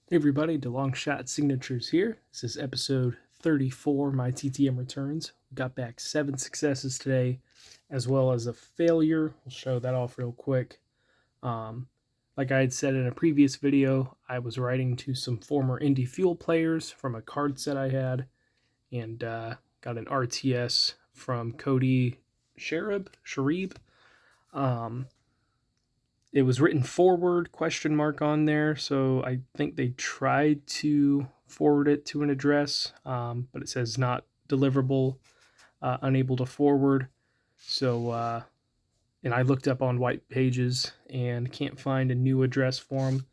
Hey everybody, DeLong Shot Signatures here. This is episode 34, my TTM returns. We got back 7 successes today, as well as a failure. We'll show that off real quick. Like I had said in a previous video, I was writing to some former Indy Fuel players from a card set I had, and got an RTS from Cody Sharib. It was written forward question mark on there, so I think they tried to forward it to an address, but it says not deliverable, unable to forward. So and I looked up on white pages and can't find a new address for them,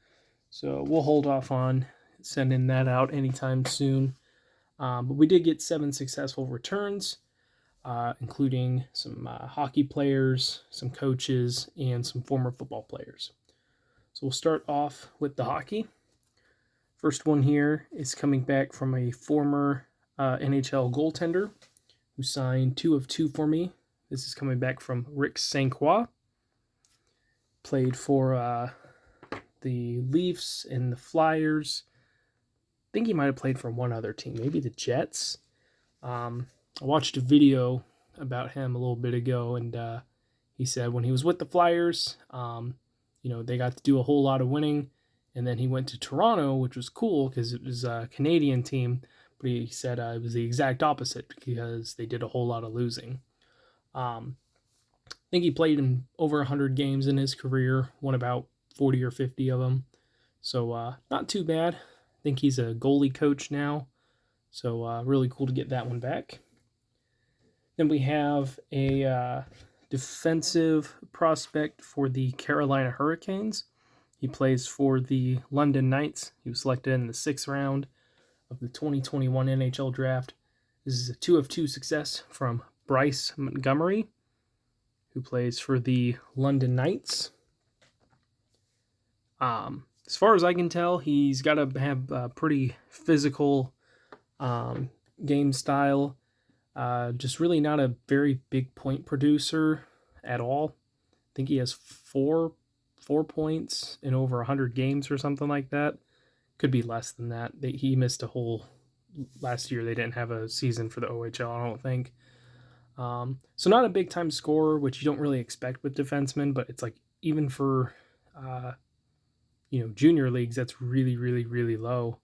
so we'll hold off on sending that out anytime soon. But we did get 7 successful returns, including some hockey players, some coaches, and some former football players. So we'll start off with the hockey. First one here is coming back from a former NHL goaltender who signed 2 of 2 for me. This is coming back from Rick St. Croix. Played for the Leafs and the Flyers. I think he might have played for one other team, maybe the Jets. I watched a video about him a little bit ago, and he said when he was with the Flyers, they got to do a whole lot of winning, and then he went to Toronto, which was cool because it was a Canadian team, but he said it was the exact opposite because they did a whole lot of losing. I think he played in over 100 games in his career, won about 40 or 50 of them, so not too bad. I think he's a goalie coach now, so really cool to get that one back. Then we have a defensive prospect for the Carolina Hurricanes. He plays for the London Knights. He was selected in the 6th round of the 2021 NHL draft. This is a 2 of 2 success from Bryce Montgomery, who plays for the London Knights. As far as I can tell, he's got to have a pretty physical game style. Just really not a very big point producer at all. I think he has four points in over 100 games or something like that. Could be less than that. He missed a whole last year. They didn't have a season for the OHL, I don't think. So not a big time scorer, which you don't really expect with defensemen, but it's like even for junior leagues, that's really, really, really low.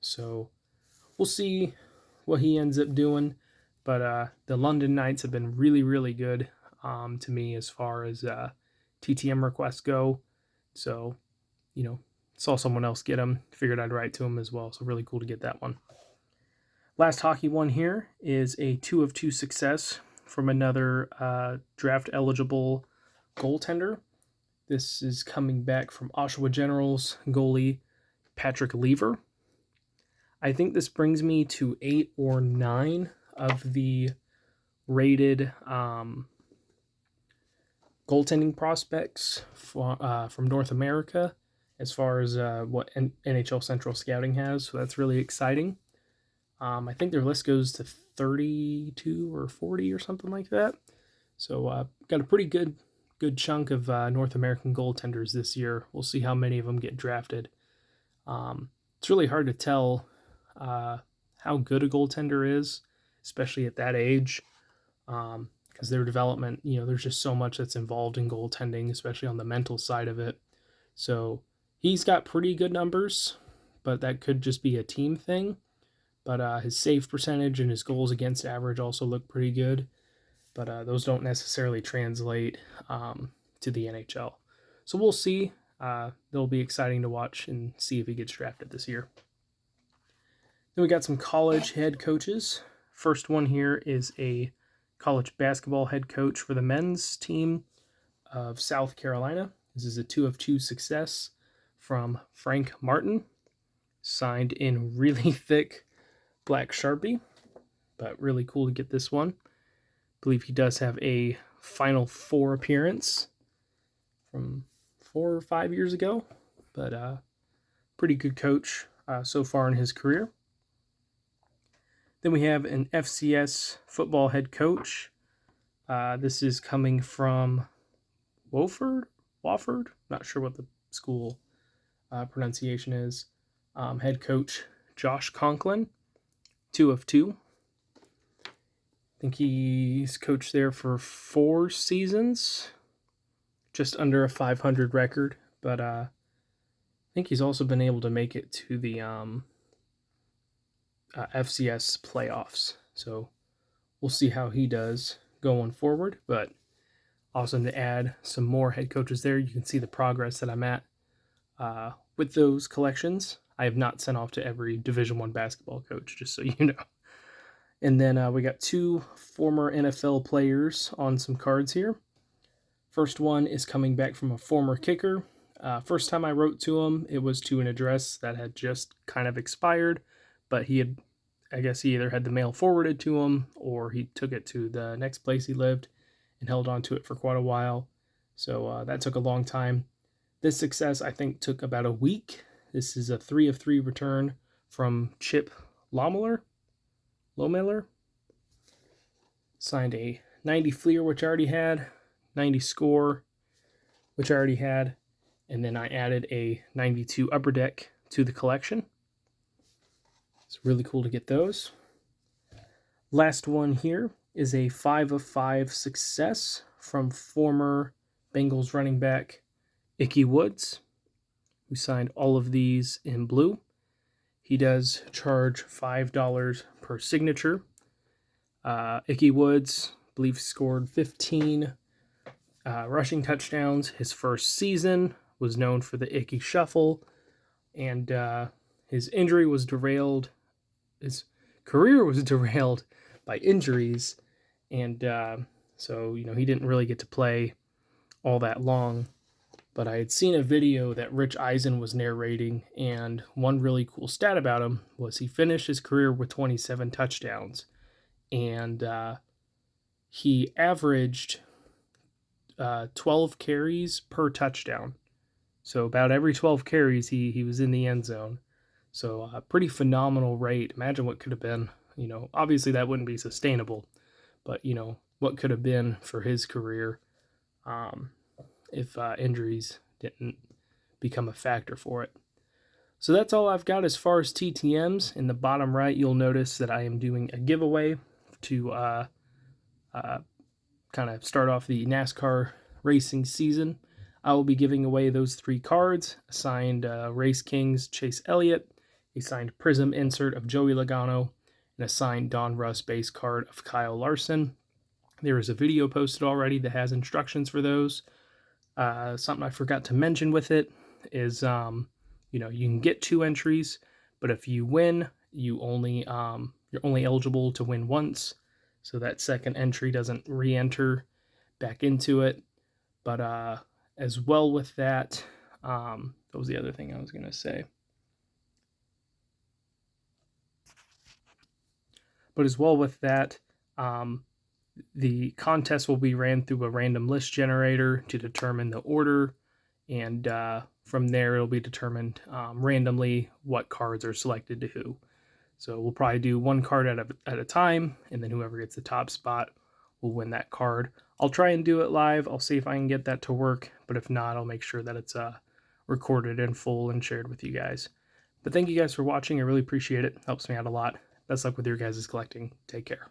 So we'll see what he ends up doing, but the London Knights have been really, really good to me as far as TTM requests go. So, saw someone else get them, figured I'd write to him as well. So really cool to get that one. Last hockey one here is a 2 of 2 success from another draft eligible goaltender. This is coming back from Oshawa Generals goalie Patrick Lever. I think this brings me to 8 or 9 of the rated goaltending prospects from North America as far as what NHL Central Scouting has. So that's really exciting. I think their list goes to 32 or 40 or something like that. So got a pretty good chunk of North American goaltenders this year. We'll see how many of them get drafted. It's really hard to tell how good a goaltender is, especially at that age, because their development, there's just so much that's involved in goaltending, especially on the mental side of it. So he's got pretty good numbers, but that could just be a team thing. But his save percentage and his goals against average also look pretty good, but those don't necessarily translate to the NHL. So we'll see. They'll be exciting to watch and see if he gets drafted this year. Then we got some college head coaches. First one here is a college basketball head coach for the men's team of South Carolina. This is a 2 of 2 success from Frank Martin, signed in really thick black Sharpie, but really cool to get this one. I believe he does have a Final Four appearance from 4 or 5 years ago, but pretty good coach so far in his career. Then we have an FCS football head coach. This is coming from Wofford? Not sure what the school pronunciation is. Head coach Josh Conklin, 2 of 2. I think he's coached there for 4 seasons, just under a 500 record. But I think he's also been able to make it to the FCS playoffs. So we'll see how he does going forward. But awesome to add some more head coaches there. You can see the progress that I'm at with those collections. I have not sent off to every Division I basketball coach, just so you know. And then we got 2 former NFL players on some cards here. First one is coming back from a former kicker. First time I wrote to him, it was to an address that had just kind of expired, but I guess he either had the mail forwarded to him or he took it to the next place he lived and held on to it for quite a while. So that took a long time. This success, I think, took about a week. This is a 3 of 3 return from Chip Lohmiller. Signed a 90 Fleer, which I already had, 90 Score, which I already had, and then I added a 92 Upper Deck to the collection. It's really cool to get those. Last one here is a 5 of 5 success from former Bengals running back Icky Woods, who signed all of these in blue. He does charge $5 per signature. Icky Woods, I believe, scored 15 rushing touchdowns. His first season was known for the Icky Shuffle, and his injury was derailed. His career was derailed by injuries, and so he didn't really get to play all that long. But I had seen a video that Rich Eisen was narrating, and one really cool stat about him was he finished his career with 27 touchdowns, and he averaged 12 carries per touchdown. So about every 12 carries, he was in the end zone. So a pretty phenomenal rate. Imagine what could have been. Obviously that wouldn't be sustainable, but what could have been for his career if injuries didn't become a factor for it. So that's all I've got as far as TTMs. In the bottom right, you'll notice that I am doing a giveaway to kind of start off the NASCAR racing season. I will be giving away those 3 cards: a signed Race Kings Chase Elliott, a signed Prism insert of Joey Logano, and a signed Don Russ base card of Kyle Larson. There is a video posted already that has instructions for those. Something I forgot to mention with it is, you can get 2 entries, but if you win, you're only eligible to win once. So that second entry doesn't re-enter back into it. But as well with that, what was the other thing I was going to say? But as well with that, the contest will be ran through a random list generator to determine the order, and from there it'll be determined randomly what cards are selected to who. So we'll probably do 1 card at a time, and then whoever gets the top spot will win that card. I'll try and do it live. I'll see if I can get that to work, but if not, I'll make sure that it's recorded in full and shared with you guys. But thank you guys for watching. I really appreciate it. Helps me out a lot. Best luck with your guys' collecting. Take care.